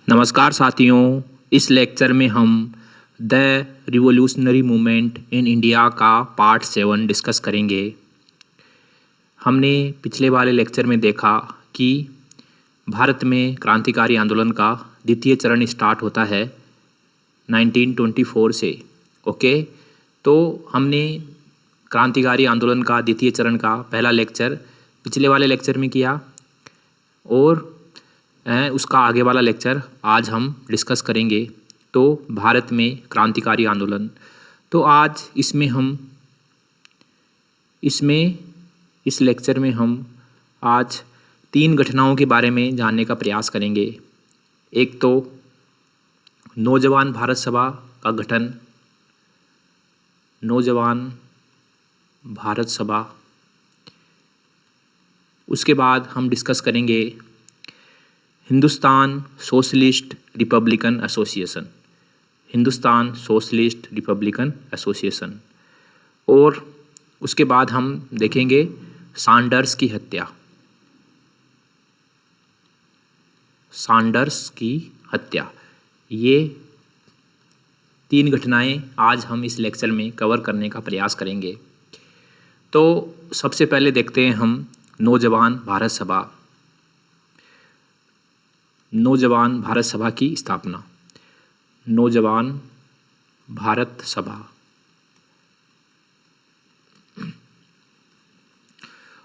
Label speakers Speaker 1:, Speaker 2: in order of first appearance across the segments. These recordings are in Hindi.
Speaker 1: नमस्कार साथियों, इस लेक्चर में हम the revolutionary movement in India का पार्ट 7 डिस्कस करेंगे। हमने पिछले वाले लेक्चर में देखा कि भारत में क्रांतिकारी आंदोलन का द्वितीय चरण स्टार्ट होता है 1924 से। ओके, तो हमने क्रांतिकारी आंदोलन का द्वितीय चरण का पहला लेक्चर पिछले वाले लेक्चर में किया और उसका आगे वाला लेक्चर आज हम डिस्कस करेंगे। तो भारत में क्रांतिकारी आंदोलन, तो आज इस लेक्चर में हम आज 3 घटनाओं के बारे में जानने का प्रयास करेंगे। एक तो नौजवान भारत सभा का गठन, नौजवान भारत सभा। उसके बाद हम डिस्कस करेंगे Hindustan socialist Republican association, Hindustan socialist Republican association. और उसके बाद हम देखेंगे सैंडर्स की हत्या, सैंडर्स की हत्या। ये 3 घटनाएं आज हम इस लेक्चर में कवर करने का प्रयास करेंगे। तो सबसे पहले देखते हैं हम नौजवान भारत सभा। नौजवान भारत सभा की स्थापना, नौजवान भारत सभा।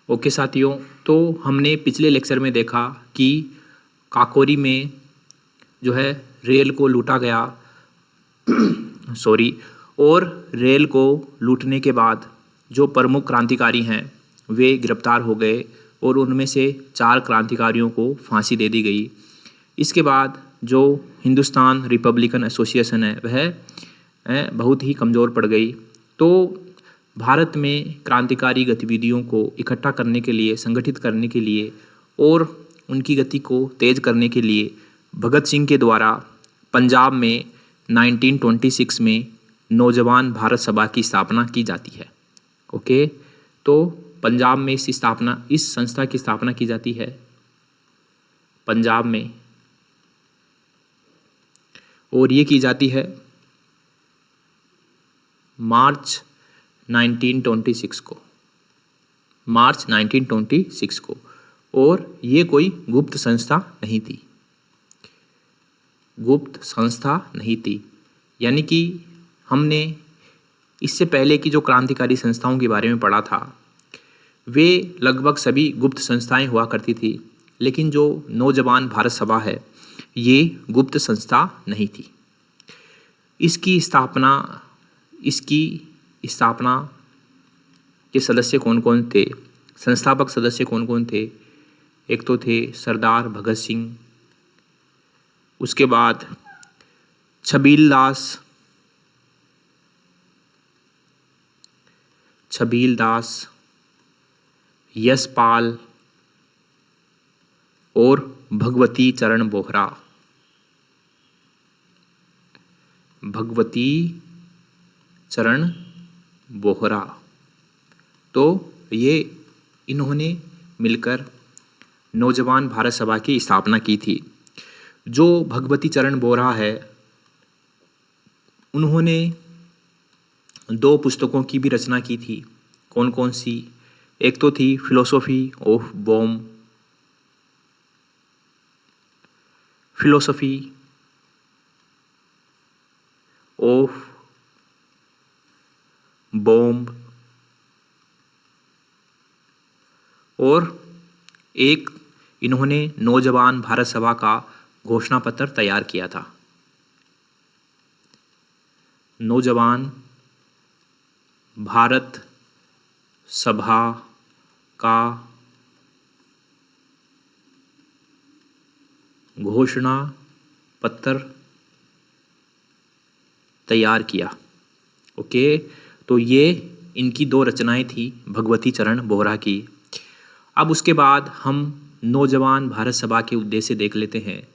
Speaker 1: ओके साथियों, तो हमने पिछले लेक्चर में देखा कि काकोरी में जो है रेल को लूटा गया और रेल को लूटने के बाद जो प्रमुख क्रांतिकारी हैं वे गिरफ्तार हो गए और उनमें से 4 क्रांतिकारियों को फांसी दे दी गई। इसके बाद जो हिंदुस्तान रिपब्लिकन एसोसिएशन है वह बहुत ही कमज़ोर पड़ गई। तो भारत में क्रांतिकारी गतिविधियों को इकट्ठा करने के लिए, संगठित करने के लिए और उनकी गति को तेज़ करने के लिए भगत सिंह के द्वारा पंजाब में 1926 में नौजवान भारत सभा की स्थापना की जाती है। ओके, तो पंजाब में इस संस्था की स्थापना की जाती है पंजाब में, और ये की जाती है मार्च 1926 को, मार्च 1926 को। और ये कोई गुप्त संस्था नहीं थी, गुप्त संस्था नहीं थी। यानी कि हमने इससे पहले की जो क्रांतिकारी संस्थाओं के बारे में पढ़ा था वे लगभग सभी गुप्त संस्थाएं हुआ करती थी, लेकिन जो नौजवान भारत सभा है ये गुप्त संस्था नहीं थी। इसकी स्थापना के सदस्य कौन कौन थे, संस्थापक सदस्य कौन कौन थे? एक तो थे सरदार भगत सिंह, उसके बाद छबील दास, यशपाल और भगवती चरण बोहरा। भगवती चरण बोहरा, तो इन्होंने मिलकर नौजवान भारत सभा की स्थापना की थी। जो भगवती चरण बोहरा है उन्होंने 2 पुस्तकों की भी रचना की थी। कौन कौन सी? एक तो थी philosophy of bomb, philosophy of bomb, और एक इन्होंने नौजवान भारत सभा का घोषणा पत्र तैयार किया था। नौजवान भारत सभा का घोषणा पत्र तैयार किया। ओके, तो ये इनकी 2 रचनाएं थी भगवती चरण बोहरा की। अब उसके बाद हम नौजवान भारत सभा के उद्देश्य देख लेते हैं।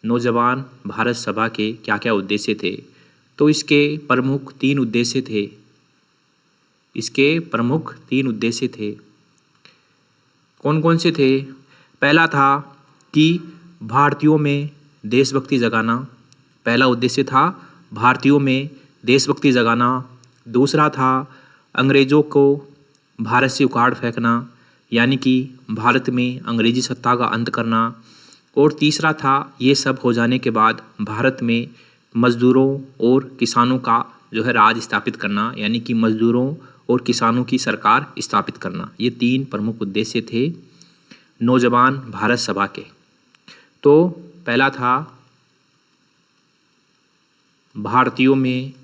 Speaker 1: नौजवान भारत सभा के क्या क्या उद्देश्य थे? तो इसके प्रमुख 3 उद्देश्य थे। कौन कौन से थे? पहला था कि भारतीयों में देशभक्ति जगाना, पहला उद्देश्य था भारतीयों में देशभक्ति जगाना। दूसरा था अंग्रेज़ों को भारत से उखाड़ फेंकना, यानी कि भारत में अंग्रेजी सत्ता का अंत करना। और तीसरा था ये सब हो जाने के बाद भारत में मज़दूरों और किसानों का जो है राज स्थापित करना, यानी कि मज़दूरों और किसानों की सरकार स्थापित करना। ये 3 प्रमुख उद्देश्य थे नौजवान भारत सभा के। तो पहला था भारतीयों में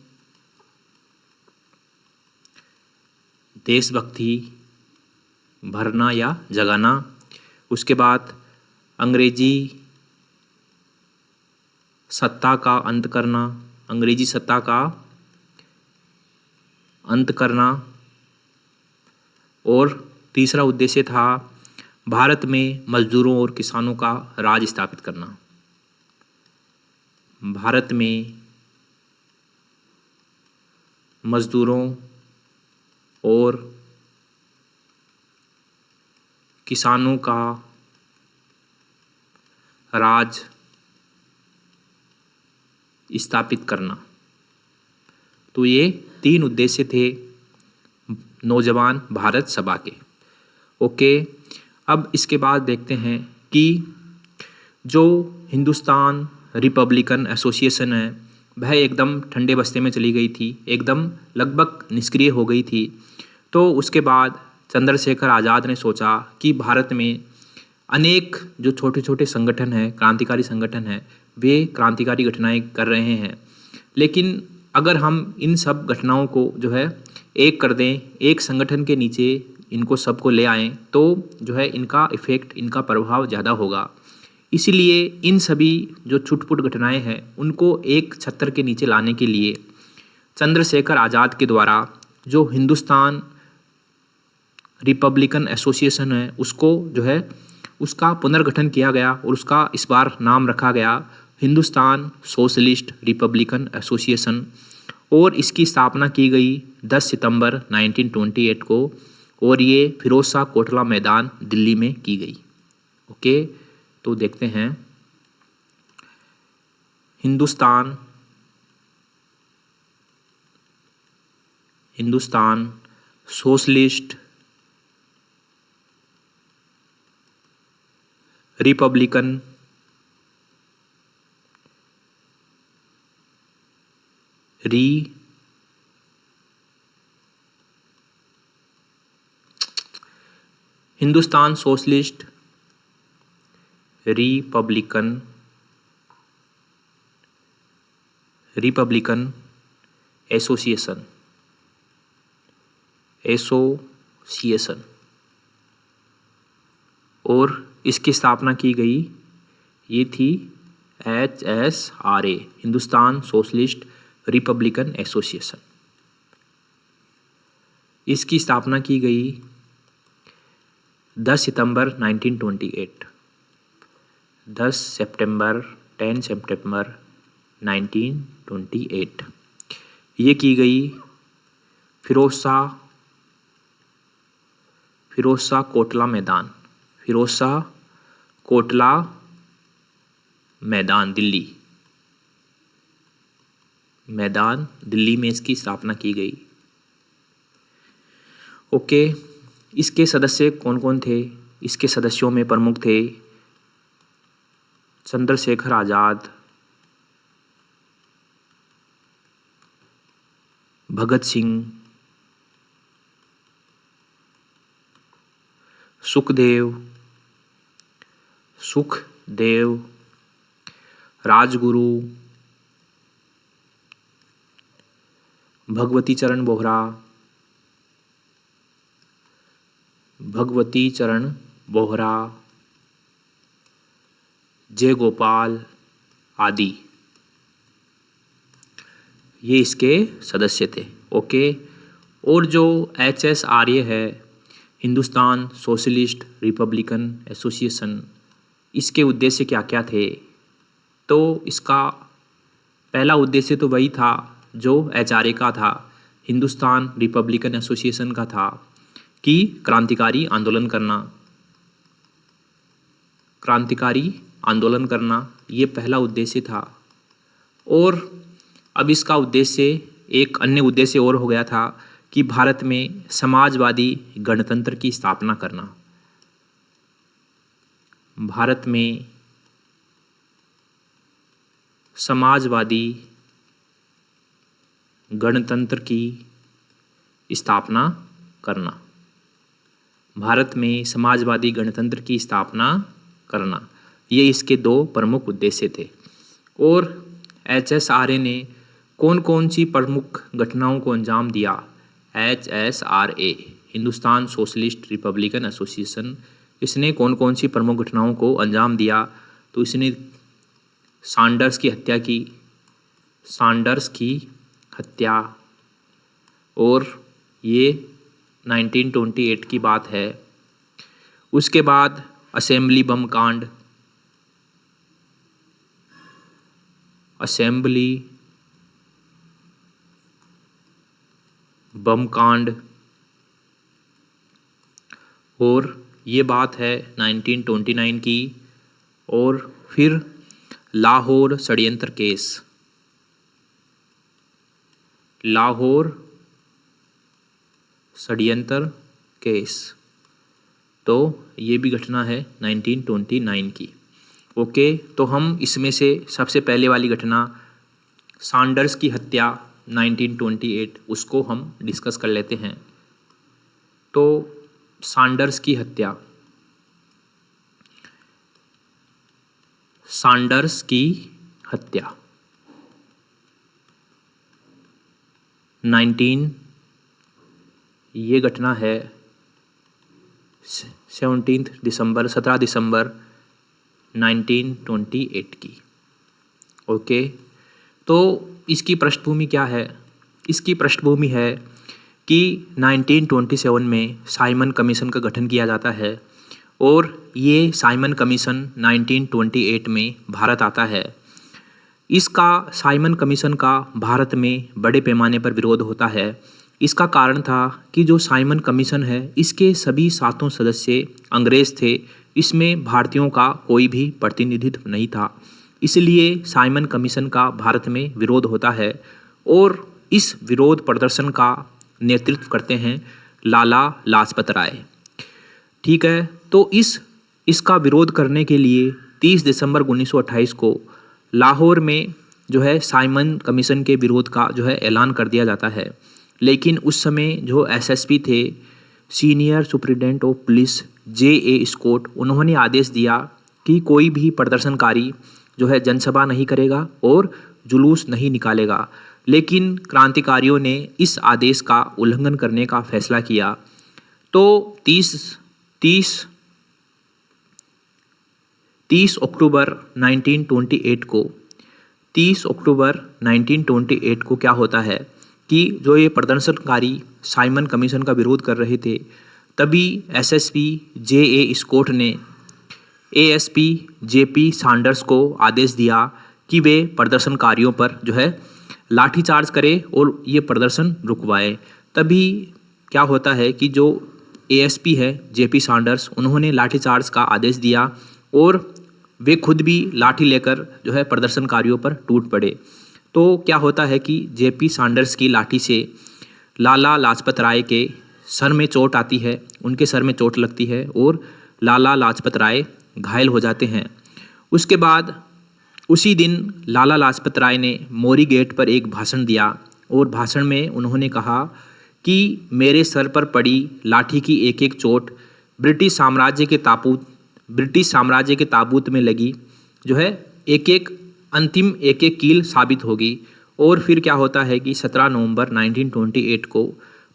Speaker 1: देशभक्ति भरना या जगाना। उसके बाद अंग्रेजी सत्ता का अंत करना, अंग्रेजी सत्ता का अंत करना। और तीसरा उद्देश्य था भारत में मज़दूरों और किसानों का राज स्थापित करना। भारत में मज़दूरों और किसानों का राज स्थापित करना। तो ये 3 उद्देश्य थे नौजवान भारत सभा के। ओके, अब इसके बाद देखते हैं कि जो हिंदुस्तान रिपब्लिकन एसोसिएशन है वह एकदम ठंडे बस्ते में चली गई थी, एकदम लगभग निष्क्रिय हो गई थी। तो उसके बाद चंद्रशेखर आज़ाद ने सोचा कि भारत में अनेक जो छोटे छोटे संगठन हैं, क्रांतिकारी संगठन हैं, वे क्रांतिकारी घटनाएं कर रहे हैं, लेकिन अगर हम इन सब घटनाओं को जो है एक कर दें, एक संगठन के नीचे इनको सबको ले आएं, तो जो है इनका इफ़ेक्ट, इनका प्रभाव ज़्यादा होगा। इसीलिए इन सभी जो छुटपुट घटनाएं हैं उनको एक छत्र के नीचे लाने के लिए चंद्रशेखर आज़ाद के द्वारा जो हिंदुस्तान रिपब्लिकन एसोसिएशन है उसको जो है उसका पुनर्गठन किया गया और उसका इस बार नाम रखा गया हिंदुस्तान सोशलिस्ट रिपब्लिकन एसोसिएशन। और इसकी स्थापना की गई 10 सितंबर 1928 को, और ये फिरोज शाह कोटला मैदान दिल्ली में की गई। ओके, तो देखते हैं Hindustan socialist Republican Hindustan socialist Republican association और इसकी स्थापना की गई, ये थी HSRA, Hindustan socialist Republican association. इसकी स्थापना की गई 10 सितंबर 1928, 10 सितंबर 1928 ये की गई फिरोज शाह कोटला मैदान दिल्ली में इसकी स्थापना की गई। ओके, इसके सदस्य कौन कौन थे? इसके सदस्यों में प्रमुख थे चंद्रशेखर आज़ाद, भगत सिंह, सुखदेव, राजगुरु, भगवती चरण बोहरा, जयगोपाल आदि, ये इसके सदस्य थे। ओके, और जो HSRA है, हिंदुस्तान सोशलिस्ट रिपब्लिकन एसोसिएशन, इसके उद्देश्य क्या क्या थे? तो इसका पहला उद्देश्य तो वही था जो HRA का था, हिंदुस्तान रिपब्लिकन एसोसिएशन का था, कि क्रांतिकारी आंदोलन करना, क्रांतिकारी आंदोलन करना, ये पहला उद्देश्य था। और अब इसका उद्देश्य, एक अन्य उद्देश्य और हो गया था कि भारत में समाजवादी गणतंत्र की स्थापना करना। भारत में समाजवादी गणतंत्र की स्थापना करना। भारत में समाजवादी गणतंत्र की स्थापना करना, ये इसके दो प्रमुख उद्देश्य थे। और HSRA ने कौन कौन सी प्रमुख घटनाओं को अंजाम दिया? HSRA, Hindustan socialist Republican association, इसने कौन कौन सी प्रमुख घटनाओं को अंजाम दिया? तो इसने सैंडर्स की हत्या की, सैंडर्स की हत्या, और ये 1928 की बात है। उसके बाद असेंबली बम कांड, असेंबली बम कांड, और ये बात है 1929 की। और फिर लाहौर षड्यंत्र केस, लाहौर षड्यंत्र केस, तो ये भी घटना है 1929 की। ओके, तो हम इसमें से सबसे पहले वाली घटना सैंडर्स की हत्या 1928, उसको हम डिस्कस कर लेते हैं। तो सैंडर्स की हत्या, सैंडर्स की हत्या 19, ये घटना है 17 दिसंबर 1928 की। ओके, तो इसकी पृष्ठभूमि क्या है? इसकी पृष्ठभूमि है कि 1927 में साइमन कमीशन का गठन किया जाता है, और ये साइमन कमीशन 1928 में भारत आता है। इसका, साइमन कमीशन का भारत में बड़े पैमाने पर विरोध होता है। इसका कारण था कि जो साइमन कमीशन है, इसके सभी 7 सदस्य अंग्रेज़ थे, इसमें भारतीयों का कोई भी प्रतिनिधित्व नहीं था। इसलिए साइमन कमीशन का भारत में विरोध होता है, और इस विरोध प्रदर्शन का नेतृत्व करते हैं लाला लाजपत राय। ठीक है, तो इसका विरोध करने के लिए 30 दिसंबर 1928 को लाहौर में जो है साइमन कमीशन के विरोध का जो है ऐलान कर दिया जाता है। लेकिन उस समय जो SSP थे, senior superintendent of police J.A. Scott, उन्होंने आदेश दिया कि कोई भी प्रदर्शनकारी जो है जनसभा नहीं करेगा और जुलूस नहीं निकालेगा। लेकिन क्रांतिकारियों ने इस आदेश का उल्लंघन करने का फैसला किया। तो 30 अक्टूबर 1928 को 30 अक्टूबर 1928 को क्या होता है कि जो ये प्रदर्शनकारी साइमन कमीशन का विरोध कर रहे थे, तभी SSP J.A. स्कॉट ने ASP J.P. सैंडर्स को आदेश दिया कि वे प्रदर्शनकारियों पर जो है लाठीचार्ज करें और ये प्रदर्शन रुकवाए। तभी क्या होता है कि जो ASP है J.P. सैंडर्स, उन्होंने लाठीचार्ज का आदेश दिया और वे खुद भी लाठी लेकर जो है प्रदर्शनकारियों पर टूट पड़े। तो क्या होता है कि J.P. सैंडर्स की लाठी से लाला लाजपत राय के सर में चोट आती है, उनके सर में चोट लगती है और लाला लाजपत राय घायल हो जाते हैं। उसके बाद उसी दिन लाला लाजपत राय ने मोरी गेट पर एक भाषण दिया, और भाषण में उन्होंने कहा कि मेरे सर पर पड़ी लाठी की एक एक चोट ब्रिटिश साम्राज्य के ताबूत में लगी जो है अंतिम एक कील साबित होगी। और फिर क्या होता है कि 17 नवंबर 1928 को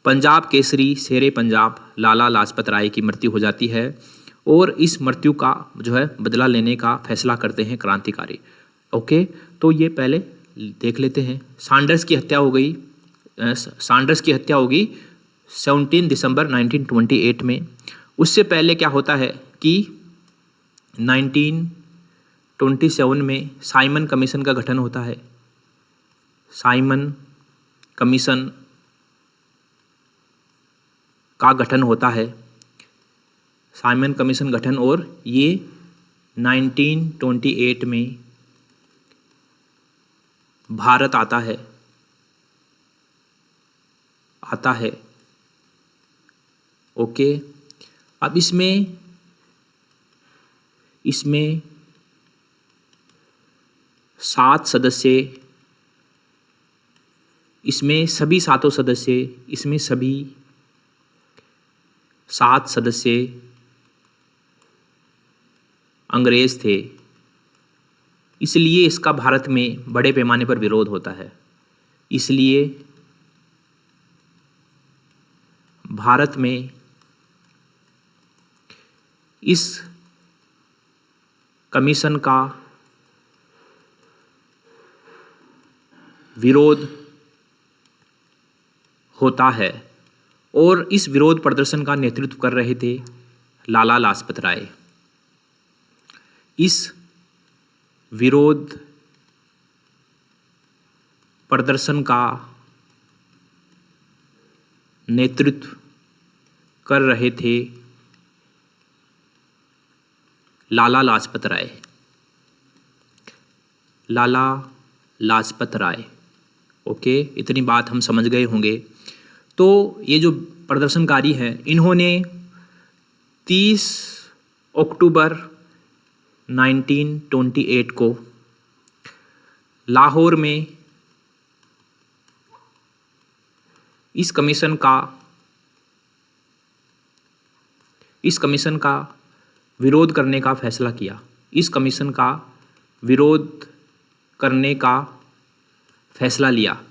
Speaker 1: पंजाब केसरी शेरे पंजाब लाला लाजपत राय की मृत्यु हो जाती है, और इस मृत्यु का जो है बदला लेने का फैसला करते हैं क्रांतिकारी। ओके, तो ये पहले देख लेते हैं। सैंडर्स की हत्या होगी 17 दिसंबर 1928 में। उससे पहले क्या होता है कि 1927 में साइमन कमीशन का गठन होता है। साइमन कमीशन का गठन होता है, साइमन कमीशन गठन, और ये 1928 में भारत आता है। ओके, अब इसमें 7 सदस्य, इसमें सभी 7 सदस्य, इसमें सभी 7 सदस्य अंग्रेज थे। इसलिए इसका भारत में बड़े पैमाने पर विरोध होता है। इसलिए भारत में इस कमीशन का विरोध होता है और इस विरोध प्रदर्शन का नेतृत्व कर रहे थे लाला लाजपत राय। इस विरोध प्रदर्शन का नेतृत्व कर रहे थे लाला लाजपत राय। लाला लाजपत राय। ओके, इतनी बात हम समझ गए होंगे। तो ये जो प्रदर्शनकारी हैं, इन्होंने 30 अक्टूबर 1928 को लाहौर में इस कमीशन का विरोध करने का फैसला किया। इस कमीशन का विरोध करने का फैसला लिया।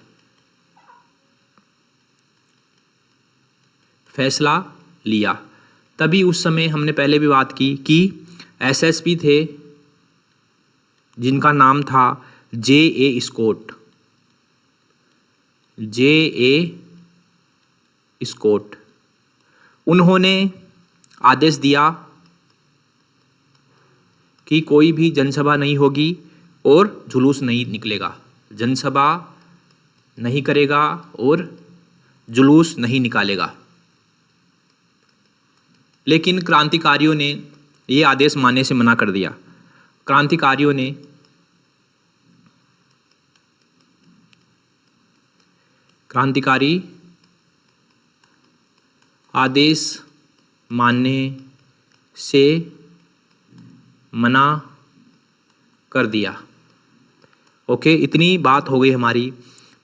Speaker 1: तभी उस समय हमने पहले भी बात की कि एसएसपी थे जिनका नाम था J.A. स्कॉट। उन्होंने आदेश दिया कि कोई भी जनसभा नहीं होगी और जुलूस नहीं निकलेगा। जनसभा नहीं करेगा और जुलूस नहीं निकालेगा। लेकिन क्रांतिकारियों ने ये आदेश मानने से मना कर दिया। क्रांतिकारियों ने आदेश मानने से मना कर दिया। ओके, इतनी बात हो गई हमारी।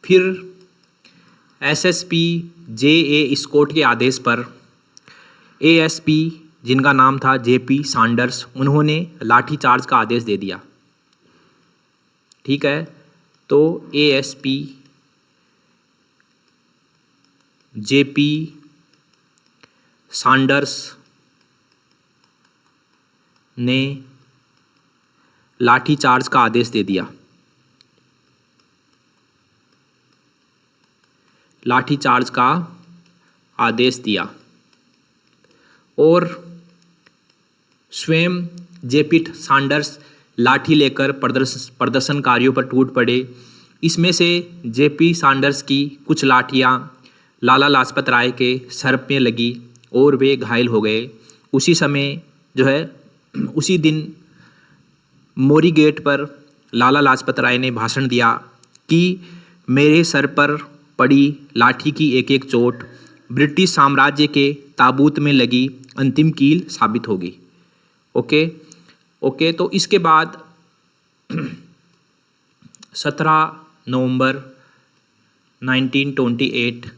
Speaker 1: फिर एसएसपी J.A. स्कॉट के आदेश पर एएसपी, जिनका नाम था J.P. सैंडर्स, उन्होंने लाठीचार्ज का आदेश दे दिया। ठीक है, तो एएसपी J.P. सैंडर्स ने लाठीचार्ज का आदेश दे दिया। लाठीचार्ज का आदेश दिया और स्वयं J.P. सैंडर्स लाठी लेकर प्रदर्शनकारियों पर टूट पड़े। इसमें से J.P. सैंडर्स की कुछ लाठियां लाला लाजपत राय के सर पे लगी और वे घायल हो गए। उसी समय उसी दिन मोरी गेट पर लाला लाजपत राय ने भाषण दिया कि मेरे सर पर पड़ी लाठी की एक एक चोट ब्रिटिश साम्राज्य के ताबूत में लगी अंतिम कील साबित होगी। ओके, तो इसके बाद 17 नवंबर 1928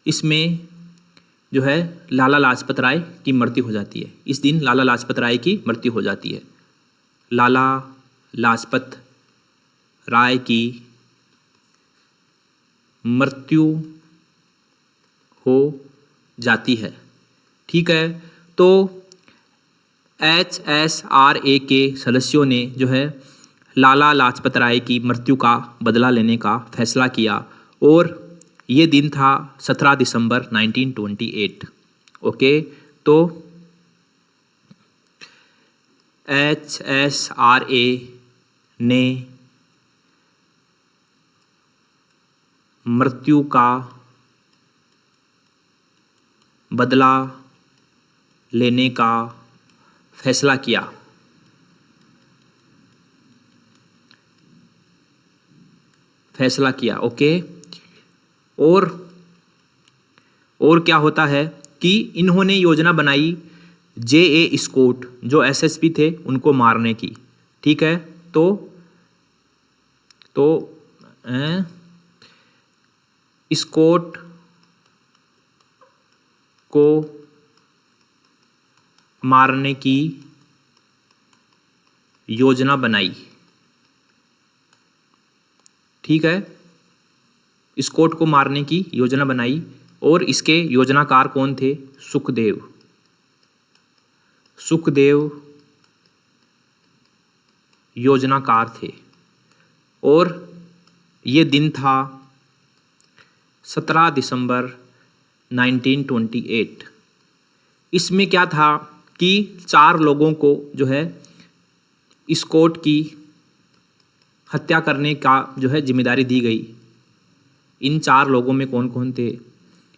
Speaker 1: इसमें लाला लाजपत राय की मृत्यु हो जाती है। इस दिन लाला लाजपत राय की मृत्यु हो जाती है। लाला लाजपत राय की मृत्यु हो जाती है। ठीक है, तो HSRA के सदस्यों ने लाला लाजपत राय की मृत्यु का बदला लेने का फैसला किया और ये दिन था 17 दिसंबर 1928। ओके, तो HSRA ने मृत्यु का बदला लेने का फैसला किया। फैसला किया। ओके, और क्या होता है कि इन्होंने योजना बनाई J.A. स्कॉट जो एसएसपी थे उनको मारने की। ठीक है, तो स्कॉट को मारने की योजना बनाई। ठीक है, स्कॉट को मारने की योजना बनाई और इसके योजनाकार कौन थे? सुखदेव योजनाकार थे। और ये दिन था 17 दिसंबर 1928। इसमें क्या था कि 4 लोगों को जो है स्कॉट की हत्या करने का जो है जिम्मेदारी दी गई। इन 4 लोगों में कौन कौन थे?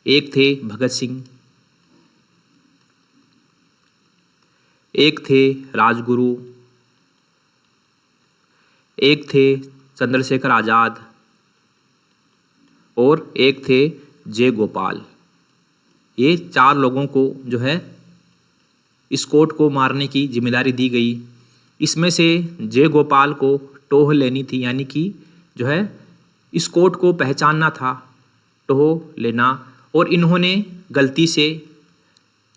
Speaker 1: एक थे भगत सिंह, एक थे राजगुरु, एक थे चंद्रशेखर आज़ाद और एक थे जे गोपाल। ये 4 लोगों को जो है स्कॉट को मारने की जिम्मेदारी दी गई। इसमें से जे गोपाल को टोह लेनी थी, यानी कि जो है स्कॉट को पहचानना था, टोह लेना। और इन्होंने गलती से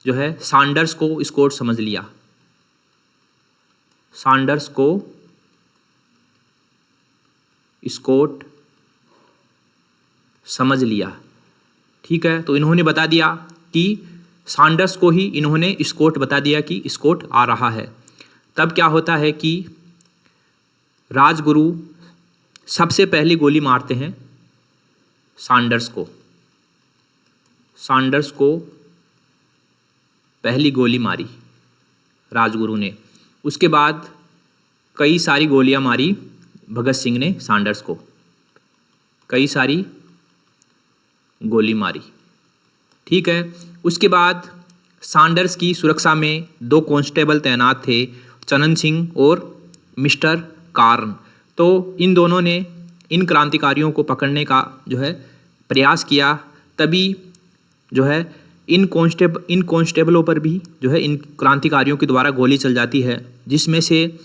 Speaker 1: जो है सैंडर्स को स्कॉट समझ लिया, सैंडर्स को स्कॉट समझ लिया। ठीक है, तो इन्होंने बता दिया कि सैंडर्स को ही इन्होंने स्कॉट बता दिया कि स्कॉट आ रहा है। तब क्या होता है कि राजगुरु सबसे पहली गोली मारते हैं सैंडर्स को। सैंडर्स को पहली गोली मारी राजगुरु ने। उसके बाद कई सारी गोलियां मारी भगत सिंह ने सैंडर्स को, कई सारी गोली मारी। ठीक है, उसके बाद सैंडर्स की सुरक्षा में 2 कांस्टेबल तैनात थे, चनन सिंह और मिस्टर कार्न। तो इन दोनों ने इन क्रांतिकारियों को पकड़ने का जो है प्रयास किया। तभी जो है इन कांस्टेबलों पर भी जो है इन क्रांतिकारियों के द्वारा गोली चल जाती है, जिसमें से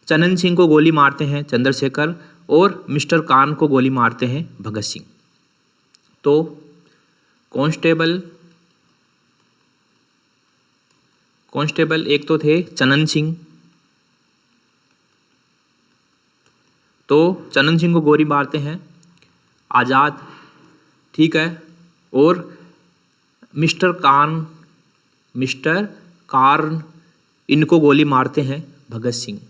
Speaker 1: चनन सिंह को गोली मारते हैं चंद्रशेखर और मिस्टर कार्न को गोली मारते हैं भगत सिंह। तो कांस्टेबल एक तो थे चनन सिंह, तो चनन सिंह को गोली मारते हैं आज़ाद। ठीक है, और मिस्टर कार्न इनको गोली मारते हैं भगत सिंह।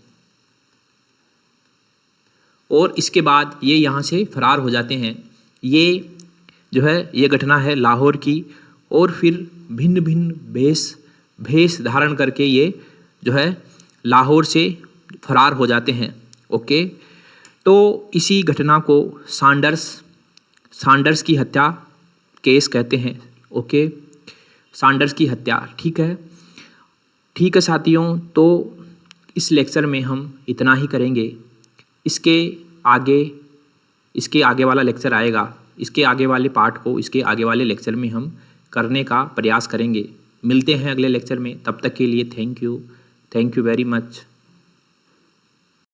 Speaker 1: और इसके बाद ये यहाँ से फरार हो जाते हैं। ये जो है ये घटना है लाहौर की। और फिर भिन्न भिन्न भेष धारण करके ये जो है लाहौर से फरार हो जाते हैं। ओके, तो इसी घटना को सैंडर्स की हत्या केस कहते हैं। ओके, सैंडर्स की हत्या। ठीक है साथियों, तो इस लेक्चर में हम इतना ही करेंगे। इसके आगे वाला लेक्चर आएगा, इसके आगे वाले पार्ट को इसके आगे वाले लेक्चर में हम करने का प्रयास करेंगे। मिलते हैं अगले लेक्चर में, तब तक के लिए थैंक यू वेरी मच।